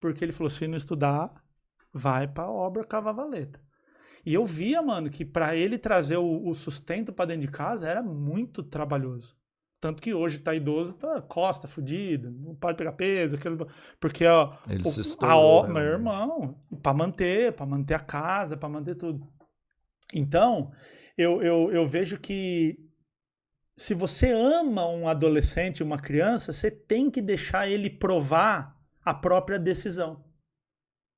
porque ele falou, se não estudar, vai pra obra cavar valeta. E eu via, mano, que pra ele trazer o sustento pra dentro de casa era muito trabalhoso. Tanto que hoje tá idoso, tá costa, fudido, não pode pegar peso, porque ó, Ele se estourou, meu realmente. irmão, pra manter a casa, pra manter tudo. Então, eu vejo que se você ama um adolescente, uma criança, você tem que deixar ele provar a própria decisão.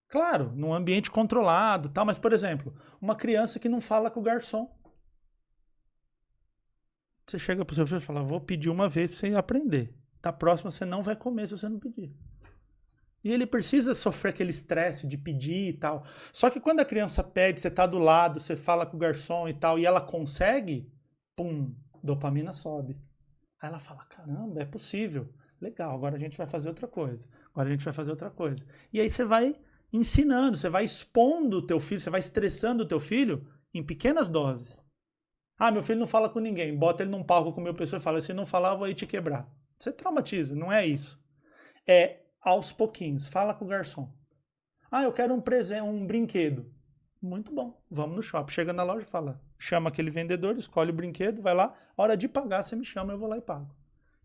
Claro, num ambiente controlado, tal, mas, por exemplo, uma criança que não fala com o garçom. Você chega pro seu filho e fala, vou pedir uma vez pra você aprender. Da próxima você não vai comer se você não pedir. E ele precisa sofrer aquele estresse de pedir e tal. Só que quando a criança pede, você tá do lado, você fala com o garçom e tal, e ela consegue, pum, dopamina sobe. Aí ela fala, caramba, é possível. Legal, agora a gente vai fazer outra coisa. Agora a gente vai fazer outra coisa. E aí você vai ensinando, você vai expondo o teu filho, você vai estressando o teu filho em pequenas doses. Ah, meu filho não fala com ninguém. Bota ele num palco com 1000 pessoas e fala, se não falar, eu vou aí te quebrar. Você traumatiza, não é isso. É aos pouquinhos. Fala com o garçom. Ah, eu quero um presente, um brinquedo. Muito bom. Vamos no shopping. Chega na loja e fala. Chama aquele vendedor, escolhe o brinquedo, vai lá. A hora de pagar, você me chama, eu vou lá e pago.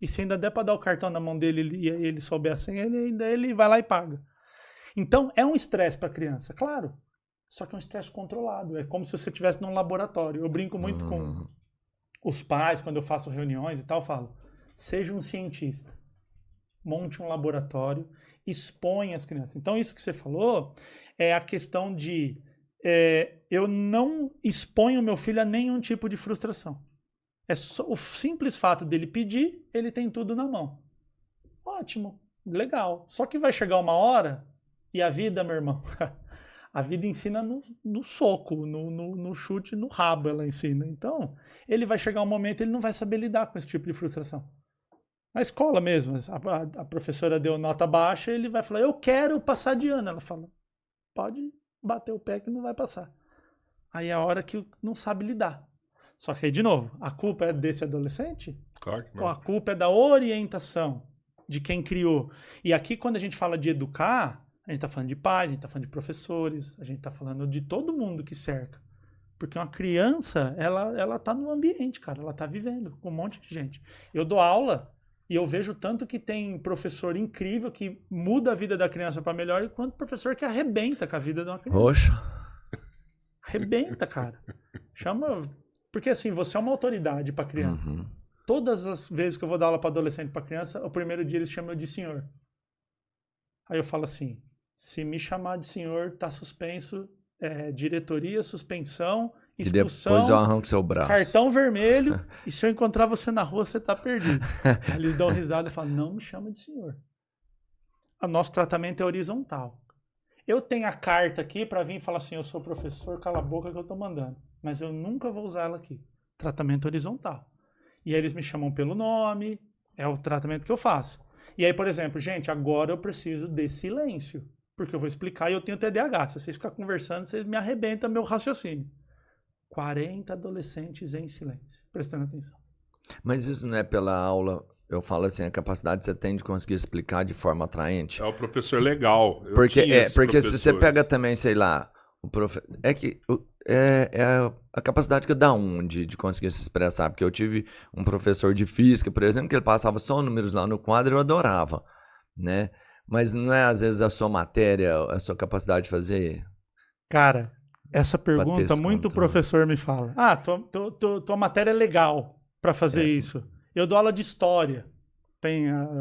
E se ainda der para dar o cartão na mão dele e ele souber a senha, ele vai lá e paga. Então, é um estresse para a criança, claro. Só que é um estresse controlado. É como se você estivesse num laboratório. Eu brinco muito com os pais, quando eu faço reuniões e tal, eu falo, seja um cientista. Monte um laboratório, expõe as crianças. Então, isso que você falou é a questão de eu não exponho meu filho a nenhum tipo de frustração. É só o simples fato dele pedir, ele tem tudo na mão. Ótimo, legal. Só que vai chegar uma hora, e a vida, meu irmão, a vida ensina no soco, no chute, no rabo ela ensina. Então, ele vai chegar um momento, ele não vai saber lidar com esse tipo de frustração. Na escola mesmo, a professora deu nota baixa, ele vai falar, eu quero passar de ano. Ela fala, pode bater o pé que não vai passar. Aí é a hora que não sabe lidar. Só que aí, de novo, a culpa é desse adolescente? Claro que não. Ou a culpa é da orientação de quem criou? E aqui, quando a gente fala de educar, a gente está falando de pais, a gente está falando de professores, a gente está falando de todo mundo que cerca. Porque uma criança, ela tá no ambiente, cara, ela tá vivendo com um monte de gente. Eu dou aula e eu vejo tanto que tem professor incrível que muda a vida da criança para melhor e quanto professor que arrebenta com a vida de uma criança. Poxa. Arrebenta, cara. Chama... Porque assim, você é uma autoridade para criança. Todas as vezes que eu vou dar aula para adolescente e para criança, o primeiro dia eles chamam eu de senhor. Aí eu falo assim, se me chamar de senhor, tá suspenso, diretoria, suspensão, expulsão, E depois eu arranco seu braço. Cartão vermelho, e se eu encontrar você na rua, você tá perdido. Aí eles dão risada e falam, não me chama de senhor. O nosso tratamento é horizontal. Eu tenho a carta aqui para vir e falar assim, eu sou professor, cala a boca que eu tô mandando. Mas eu nunca vou usar ela aqui. Tratamento horizontal. E aí eles me chamam pelo nome, é o tratamento que eu faço. E aí, por exemplo, gente, agora eu preciso de silêncio, porque eu vou explicar e eu tenho TDAH. Se vocês ficarem conversando, vocês me arrebentam meu raciocínio. 40 adolescentes em silêncio, prestando atenção. Mas isso não é pela aula, eu falo assim, a capacidade que você tem de conseguir explicar de forma atraente? É o professor legal. Porque se você pega também, sei lá, é que a capacidade que dá de conseguir se expressar. Porque eu tive um professor de física, por exemplo, que ele passava só números lá no quadro e eu adorava, né? Mas não é às vezes a sua matéria, a sua capacidade de fazer... Cara, essa pergunta muito professor me fala. Ah, tua matéria é legal para fazer isso. Eu dou aula de história.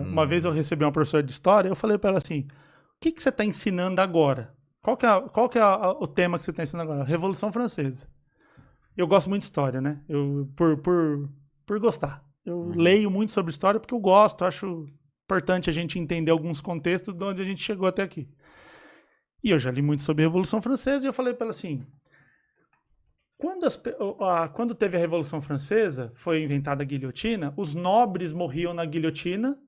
Uma vez eu recebi uma professora de história, eu falei para ela assim, o que você está ensinando agora? Qual que é o tema que você está ensinando agora? Revolução Francesa. Eu gosto muito de história, né? Por gostar. Eu leio muito sobre história porque eu gosto, acho importante a gente entender alguns contextos de onde a gente chegou até aqui. E eu já li muito sobre a Revolução Francesa e eu falei para ela assim, quando teve a Revolução Francesa, foi inventada a guilhotina, os nobres morriam na guilhotina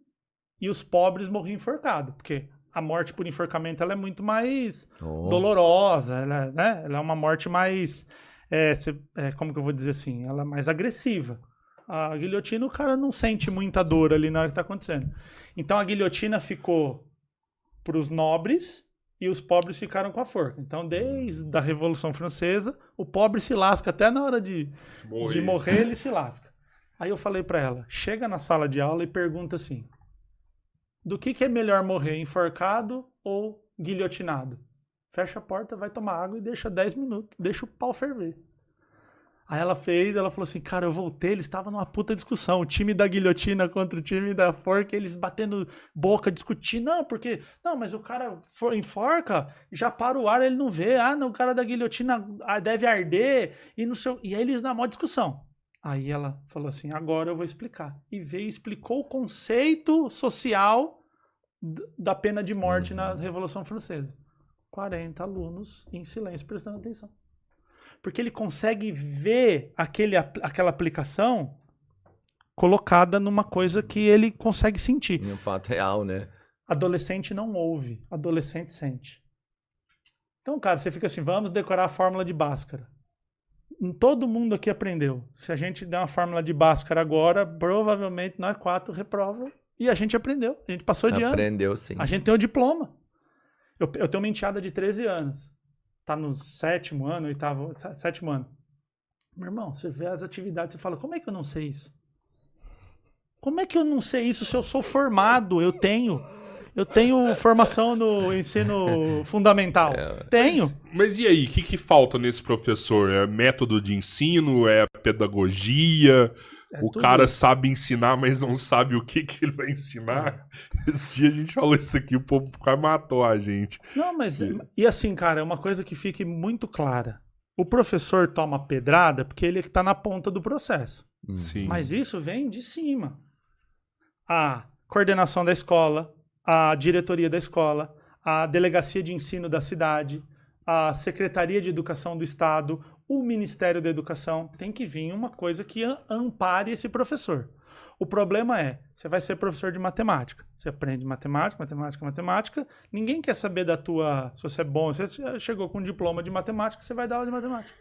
e os pobres morriam enforcados, porque a morte por enforcamento ela é muito mais dolorosa, ela é uma morte mais, como que eu vou dizer assim, ela é mais agressiva. A guilhotina, o cara não sente muita dor ali na hora que está acontecendo. Então a guilhotina ficou para os nobres e os pobres ficaram com a forca. Então, desde a Revolução Francesa, o pobre se lasca, até na hora de morrer ele se lasca. Aí eu falei para ela, chega na sala de aula e pergunta assim, do que é melhor morrer, enforcado ou guilhotinado? Fecha a porta, vai tomar água e deixa 10 minutos, deixa o pau ferver. Aí ela falou assim, cara, eu voltei, eles estavam numa puta discussão, o time da guilhotina contra o time da forca, eles batendo boca, discutindo, não, mas o cara enforca, já para o ar, ele não vê, não, o cara da guilhotina deve arder, e aí eles na maior discussão. Aí ela falou assim, agora eu vou explicar. E veio e explicou o conceito social da pena de morte na Revolução Francesa. 40 alunos em silêncio prestando atenção. Porque ele consegue ver aquela aplicação colocada numa coisa que ele consegue sentir. Um fato real, né? Adolescente não ouve, adolescente sente. Então, cara, você fica assim, vamos decorar a fórmula de Bhaskara. Todo mundo aqui aprendeu. Se a gente der uma fórmula de Bhaskara agora, provavelmente nós 4 reprova. E a gente aprendeu, a gente passou de ano. Aprendeu, sim. A gente tem o diploma. Eu tenho uma enteada de 13 anos. Tá no 7º ano, 7º ano. Meu irmão, você vê as atividades, você fala, como é que eu não sei isso? Como é que eu não sei isso se eu sou formado? Eu tenho formação no ensino fundamental. Tenho. Mas e aí, o que falta nesse professor? É método de ensino? É pedagogia? O cara sabe ensinar, mas não sabe o que ele vai ensinar? Esse dia a gente falou isso aqui, o povo quase matou a gente. Não, mas... E assim, cara, é uma coisa que fique muito clara. O professor toma pedrada porque ele está na ponta do processo. Sim. Mas isso vem de cima. A coordenação da escola, a diretoria da escola, a delegacia de ensino da cidade, a Secretaria de Educação do Estado, o Ministério da Educação, tem que vir uma coisa que ampare esse professor. O problema é, você vai ser professor de matemática, você aprende matemática, ninguém quer saber se você é bom, você chegou com um diploma de matemática, você vai dar aula de matemática.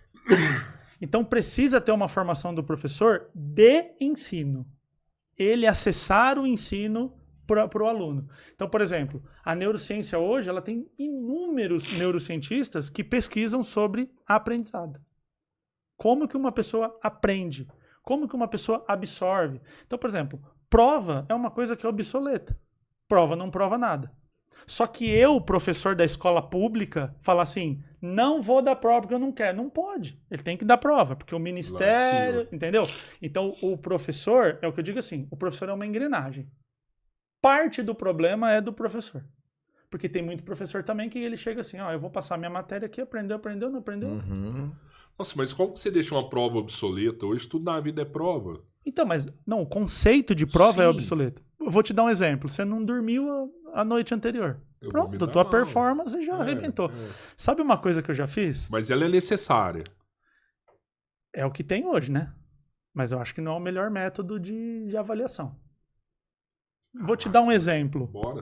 Então precisa ter uma formação do professor de ensino. Ele acessar o ensino para o aluno. Então, por exemplo, a neurociência hoje ela tem inúmeros neurocientistas que pesquisam sobre aprendizado. Como que uma pessoa aprende? Como que uma pessoa absorve? Então, por exemplo, prova é uma coisa que é obsoleta. Prova não prova nada. Só que eu, professor da escola pública, falar assim, não vou dar prova porque eu não quero. Não pode. Ele tem que dar prova, porque o ministério... Entendeu? Então, o professor, é o que eu digo assim, o professor é uma engrenagem. Parte do problema é do professor. Porque tem muito professor também que ele chega assim, eu vou passar minha matéria aqui, aprendeu, não aprendeu. Uhum. Nossa, mas como que você deixa uma prova obsoleta? Hoje tudo na vida é prova. Então, mas não, o conceito de prova é obsoleto. Eu vou te dar um exemplo. Você não dormiu a noite anterior. Pronto, a tua performance já arrebentou. Sabe uma coisa que eu já fiz? Mas ela é necessária. É o que tem hoje, né? Mas eu acho que não é o melhor método de avaliação. Vou te dar um exemplo. Bora.